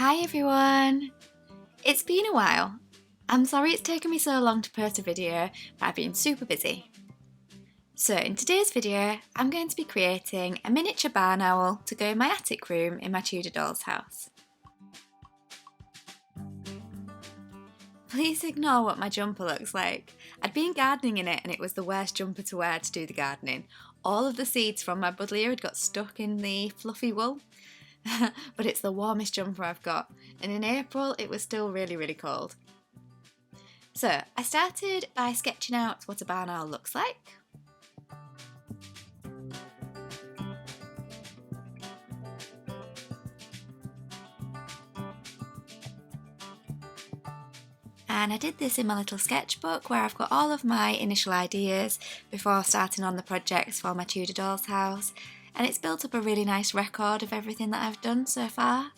Hi everyone! It's been a while. I'm sorry it's taken me so long to post a video, but I've been super busy. So in today's video, I'm going to be creating a miniature barn owl to go in my attic room in my Tudor doll's house. Please ignore what my jumper looks like. I'd been gardening in it and it was the worst jumper to wear to do the gardening. All of the seeds from my buddleia had got stuck in the fluffy wool. But it's the warmest jumper I've got, and in April it was still really cold. So I started by sketching out what a barn owl looks like. And I did this in my little sketchbook where I've got all of my initial ideas before starting on the projects for my Tudor doll's house, and it's built up a really nice record of everything that I've done so far.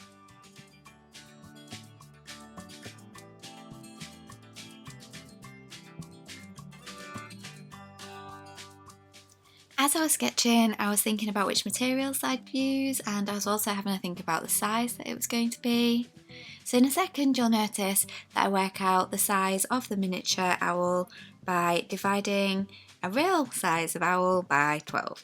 As I was sketching, I was thinking about which materials I'd use, and I was also having a think about the size that it was going to be. So in a second you'll notice that I work out the size of the miniature owl by dividing a real size of owl by 12.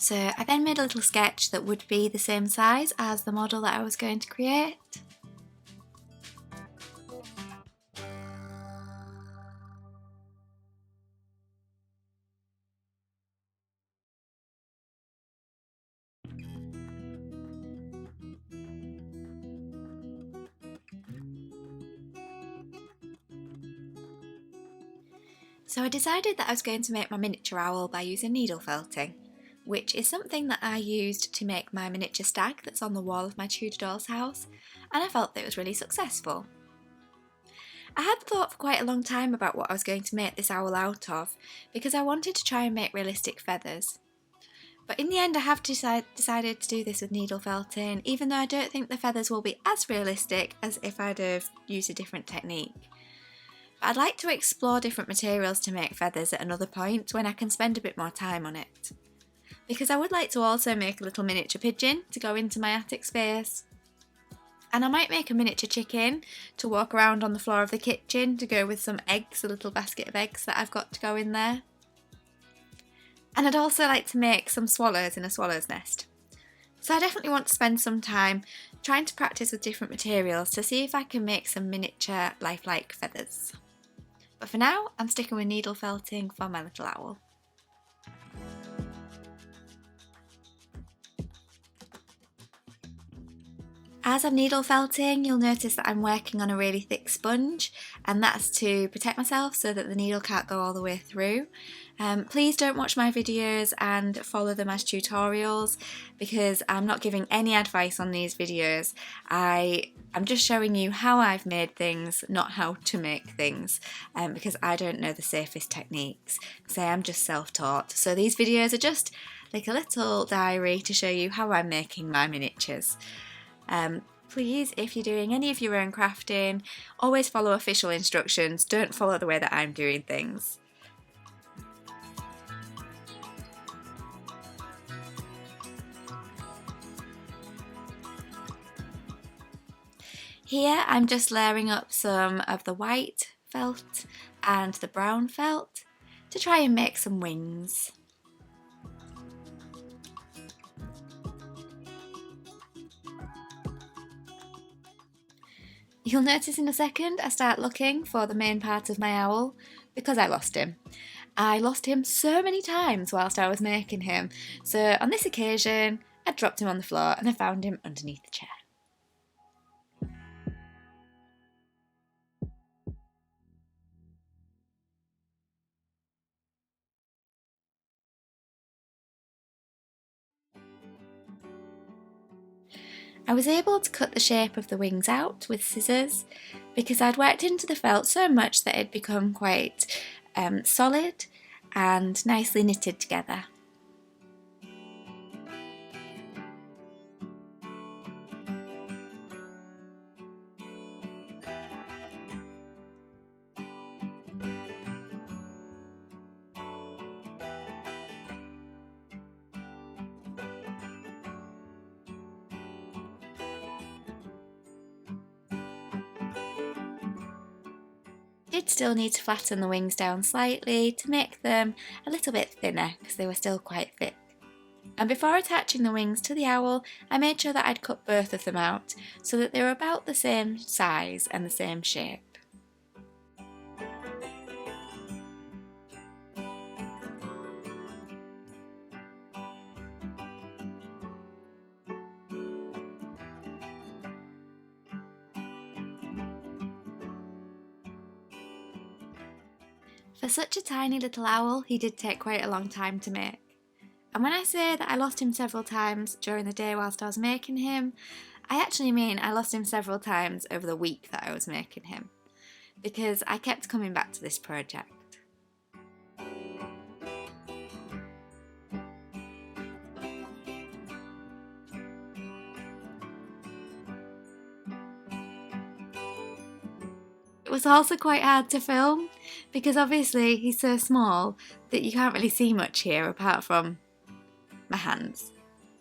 So I then made a little sketch that would be the same size as the model that I was going to create. So I decided that I was going to make my miniature owl by using needle felting, which is something that I used to make my miniature stag that's on the wall of my Tudor doll's house, and I felt that it was really successful. I had thought for quite a long time about what I was going to make this owl out of, because I wanted to try and make realistic feathers. But in the end I have decided to do this with needle felting, even though I don't think the feathers will be as realistic as if I'd have used a different technique. But I'd like to explore different materials to make feathers at another point when I can spend a bit more time on it. Because I would like to also make a little miniature pigeon to go into my attic space. And I might make a miniature chicken to walk around on the floor of the kitchen to go with some eggs, a little basket of eggs that I've got to go in there. And I'd also like to make some swallows in a swallow's nest. So I definitely want to spend some time trying to practice with different materials to see if I can make some miniature lifelike feathers. But for now, I'm sticking with needle felting for my little owl. As I'm needle felting, you'll notice that I'm working on a really thick sponge, and that's to protect myself so that the needle can't go all the way through. Please don't watch my videos and follow them as tutorials, because I'm not giving any advice on these videos. I'm just showing you how I've made things, not how to make things, because I don't know the safest techniques. So I'm just self-taught. So these videos are just like a little diary to show you how I'm making my miniatures. Please, if you're doing any of your own crafting, always follow official instructions. Don't follow the way that I'm doing things. Here I'm just layering up some of the white felt and the brown felt to try and make some wings. You'll notice in a second I start looking for the main part of my owl because I lost him. I lost him so many times whilst I was making him, so on this occasion I dropped him on the floor and I found him underneath the chair. I was able to cut the shape of the wings out with scissors because I'd worked into the felt so much that it'd become quite solid and nicely knitted together. Did still need to flatten the wings down slightly to make them a little bit thinner because they were still quite thick. And before attaching the wings to the owl, I made sure that I'd cut both of them out so that they were about the same size and the same shape. For such a tiny little owl, he did take quite a long time to make. And when I say that I lost him several times during the day whilst I was making him, I actually mean I lost him several times over the week that I was making him, because I kept coming back to this project. It was also quite hard to film because obviously he's so small that you can't really see much here apart from my hands.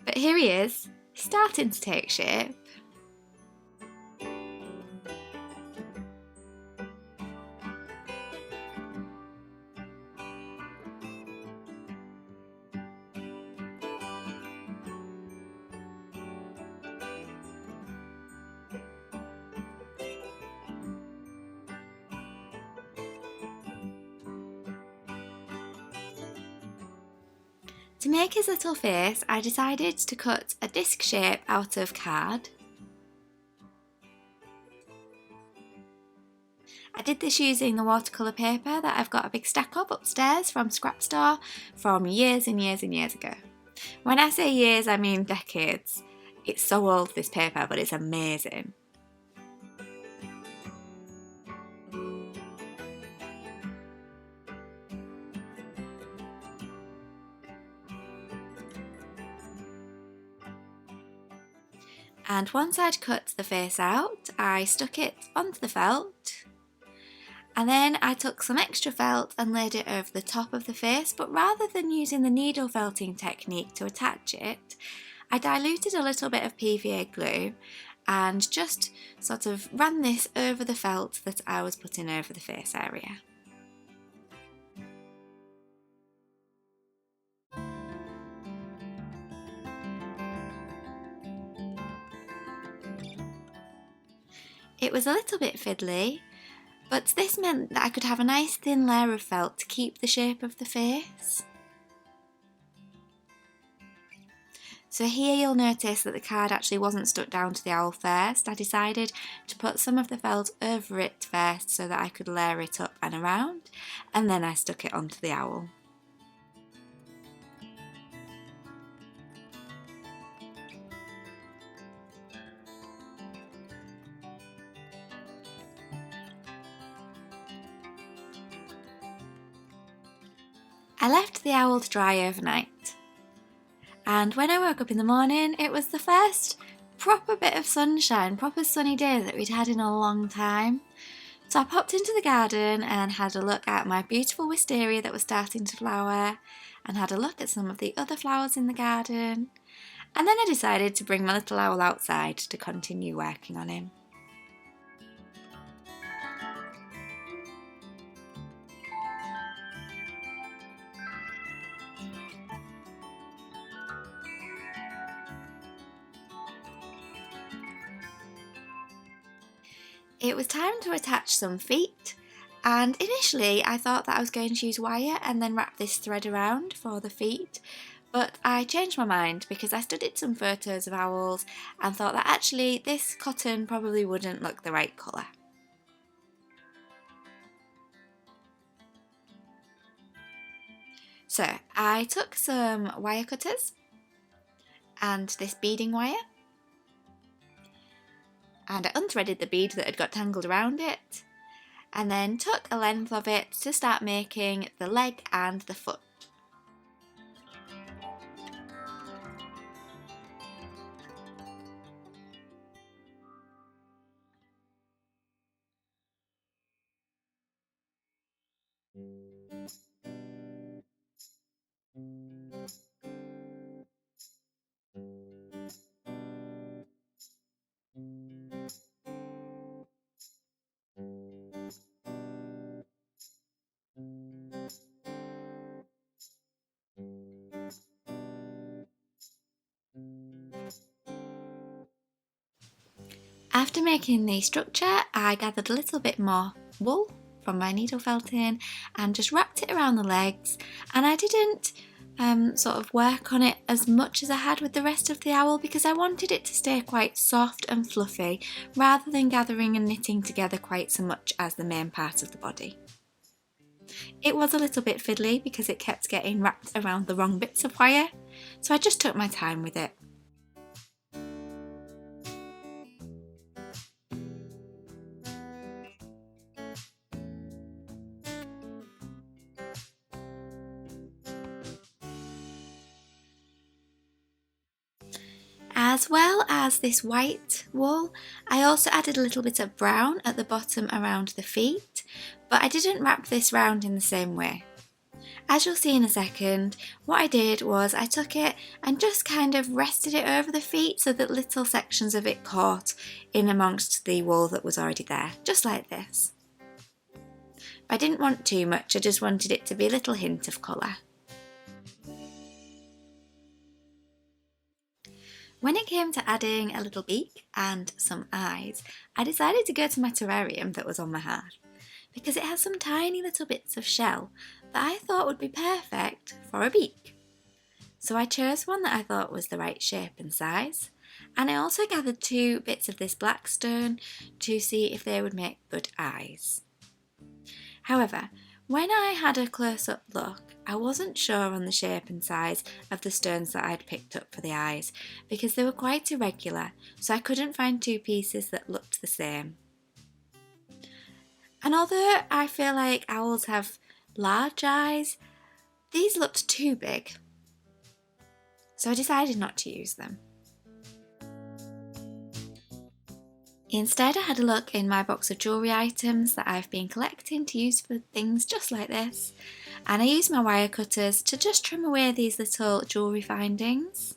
But here he is, starting to take shape. To make his little face, I decided to cut a disc shape out of card. I did this using the watercolour paper that I've got a big stack of upstairs from Scrap Store from years and years and years ago. When I say years, I mean decades. It's so old, this paper, but it's amazing. And once I'd cut the face out, I stuck it onto the felt, and then I took some extra felt and laid it over the top of the face, but rather than using the needle felting technique to attach it, I diluted a little bit of PVA glue and just sort of ran this over the felt that I was putting over the face area. It was a little bit fiddly, but this meant that I could have a nice thin layer of felt to keep the shape of the face. So here you'll notice that the card actually wasn't stuck down to the owl first. I decided to put some of the felt over it first so that I could layer it up and around, and then I stuck it onto the owl. I left the owl to dry overnight, and when I woke up in the morning it was the first proper bit of sunshine, proper sunny day that we'd had in a long time. So I popped into the garden and had a look at my beautiful wisteria that was starting to flower, and had a look at some of the other flowers in the garden, and then I decided to bring my little owl outside to continue working on him. It was time to attach some feet, and initially I thought that I was going to use wire and then wrap this thread around for the feet, but I changed my mind because I studied some photos of owls and thought that actually this cotton probably wouldn't look the right colour. So I took some wire cutters and this beading wire, and I unthreaded the bead that had got tangled around it, and then took a length of it to start making the leg and the foot. After making the structure, I gathered a little bit more wool from my needle felting and just wrapped it around the legs, and I didn't sort of work on it as much as I had with the rest of the owl because I wanted it to stay quite soft and fluffy rather than gathering and knitting together quite so much as the main part of the body. It was a little bit fiddly because it kept getting wrapped around the wrong bits of wire, so I just took my time with it. As well as this white wool, I also added a little bit of brown at the bottom around the feet, but I didn't wrap this round in the same way. As you'll see in a second, what I did was I took it and just kind of rested it over the feet so that little sections of it caught in amongst the wool that was already there, just like this. I didn't want too much, I just wanted it to be a little hint of colour. When it came to adding a little beak and some eyes, I decided to go to my terrarium that was on my hearth because it has some tiny little bits of shell that I thought would be perfect for a beak. So I chose one that I thought was the right shape and size, and I also gathered 2 bits of this black stone to see if they would make good eyes. However, when I had a close-up look, I wasn't sure on the shape and size of the stones that I'd picked up for the eyes because they were quite irregular, so I couldn't find 2 pieces that looked the same. And although I feel like owls have large eyes, these looked too big, so I decided not to use them. Instead, I had a look in my box of jewellery items that I've been collecting to use for things just like this, and I used my wire cutters to just trim away these little jewellery findings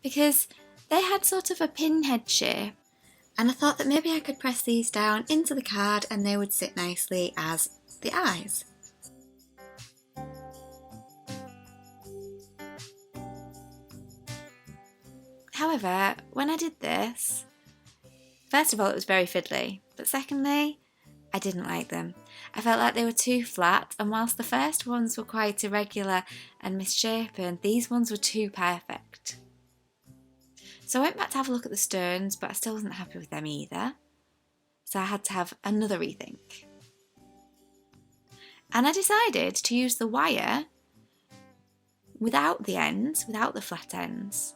because they had sort of a pinhead shape, and I thought that maybe I could press these down into the card and they would sit nicely as the eyes. However, when I did this, first of all, it was very fiddly, but secondly, I didn't like them. I felt like they were too flat, and whilst the first ones were quite irregular and misshapen, these ones were too perfect. So I went back to have a look at the stones, but I still wasn't happy with them either. So I had to have another rethink. And I decided to use the wire without the ends, without the flat ends,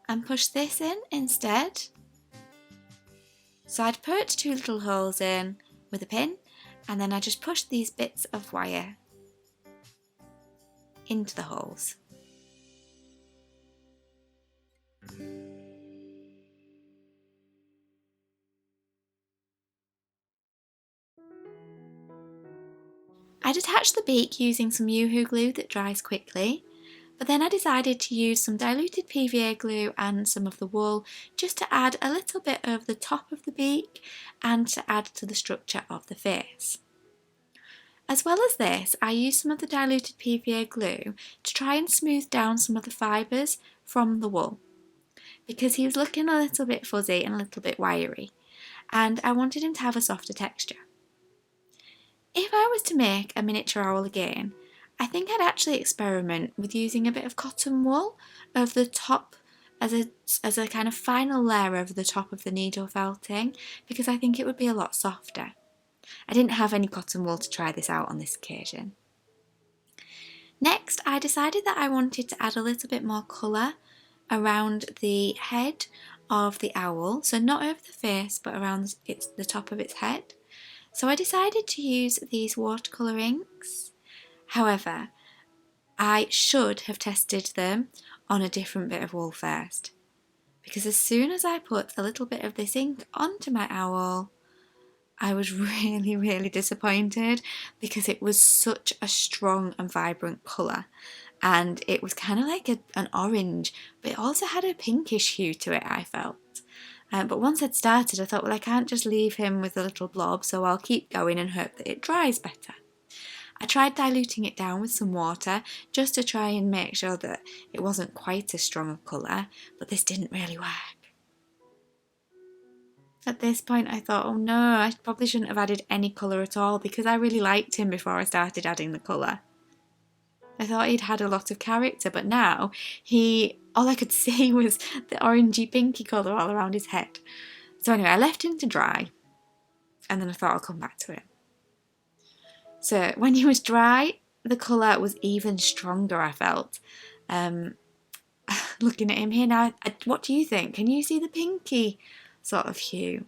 and push this in instead. So I'd put 2 little holes in with a pin, and then I just pushed these bits of wire into the holes. I'd attached the beak using some Yoo-hoo glue that dries quickly, but then I decided to use some diluted PVA glue and some of the wool just to add a little bit over the top of the beak and to add to the structure of the face. As well as this, I used some of the diluted PVA glue to try and smooth down some of the fibres from the wool because he was looking a little bit fuzzy and a little bit wiry, and I wanted him to have a softer texture. If I was to make a miniature owl again, I think I'd actually experiment with using a bit of cotton wool over the top as a kind of final layer over the top of the needle felting because I think it would be a lot softer. I didn't have any cotton wool to try this out on this occasion. Next, I decided that I wanted to add a little bit more colour around the head of the owl, so not over the face but around the top of its head. So I decided to use these watercolour inks. However, I should have tested them on a different bit of wool first, because as soon as I put a little bit of this ink onto my owl, I was really disappointed, because it was such a strong and vibrant colour, and it was kind of like an orange, but it also had a pinkish hue to it, I felt. But once I'd started, I thought, well, I can't just leave him with a little blob, so I'll keep going and hope that it dries better. I tried diluting it down with some water just to try and make sure that it wasn't quite as strong a colour, but this didn't really work. At this point I thought, oh no, I probably shouldn't have added any colour at all, because I really liked him before I started adding the colour. I thought he'd had a lot of character, but now all I could see was the orangey pinky colour all around his head. So anyway, I left him to dry, and then I thought I'll come back to it. So when he was dry, the colour was even stronger, I felt. Looking at him here now, what do you think? Can you see the pinky sort of hue?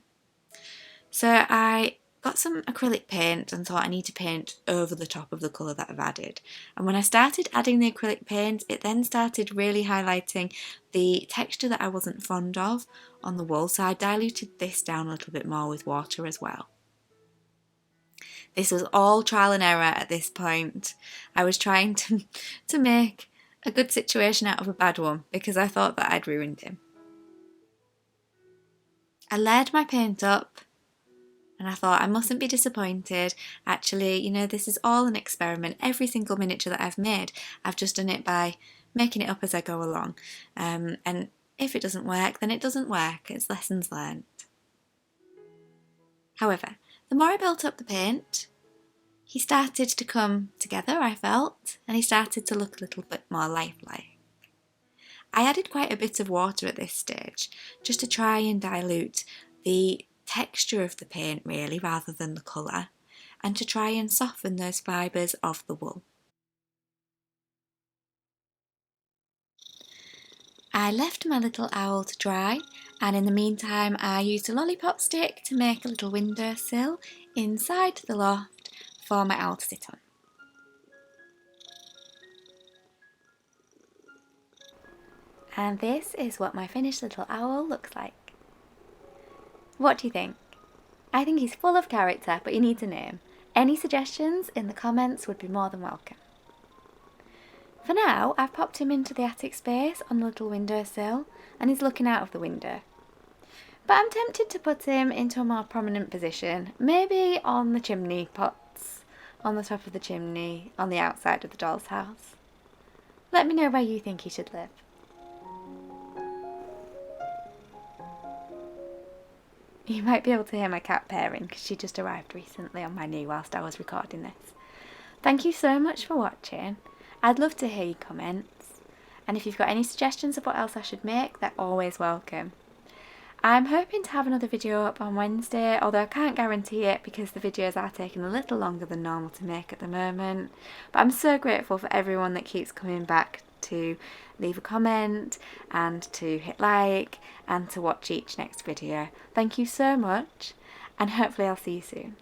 So I got some acrylic paint and thought I need to paint over the top of the colour that I've added. And when I started adding the acrylic paint, it then started really highlighting the texture that I wasn't fond of on the wool, so I diluted this down a little bit more with water as well. This was all trial and error at this point. I was trying to make a good situation out of a bad one, because I thought that I'd ruined him. I layered my paint up, and I thought I mustn't be disappointed. Actually, you know, this is all an experiment. Every single miniature that I've made, I've just done it by making it up as I go along. And if it doesn't work, then it doesn't work. It's lessons learned. However, the more I built up the paint, he started to come together, I felt, and he started to look a little bit more lifelike. I added quite a bit of water at this stage, just to try and dilute the texture of the paint really, rather than the colour, and to try and soften those fibres of the wool. I left my little owl to dry, and in the meantime I used a lollipop stick to make a little windowsill inside the loft for my owl to sit on. And this is what my finished little owl looks like. What do you think? I think he's full of character, but he needs a name. Any suggestions in the comments would be more than welcome. For now, I've popped him into the attic space on the little windowsill, and he's looking out of the window. But I'm tempted to put him into a more prominent position, maybe on the chimney pots, on the top of the chimney, on the outside of the doll's house. Let me know where you think he should live. You might be able to hear my cat purring, because she just arrived recently on my knee whilst I was recording this. Thank you so much for watching. I'd love to hear your comments, and if you've got any suggestions of what else I should make, they're always welcome. I'm hoping to have another video up on Wednesday, although I can't guarantee it because the videos are taking a little longer than normal to make at the moment. But I'm so grateful for everyone that keeps coming back to leave a comment and to hit like and to watch each next video. Thank you so much, and hopefully I'll see you soon.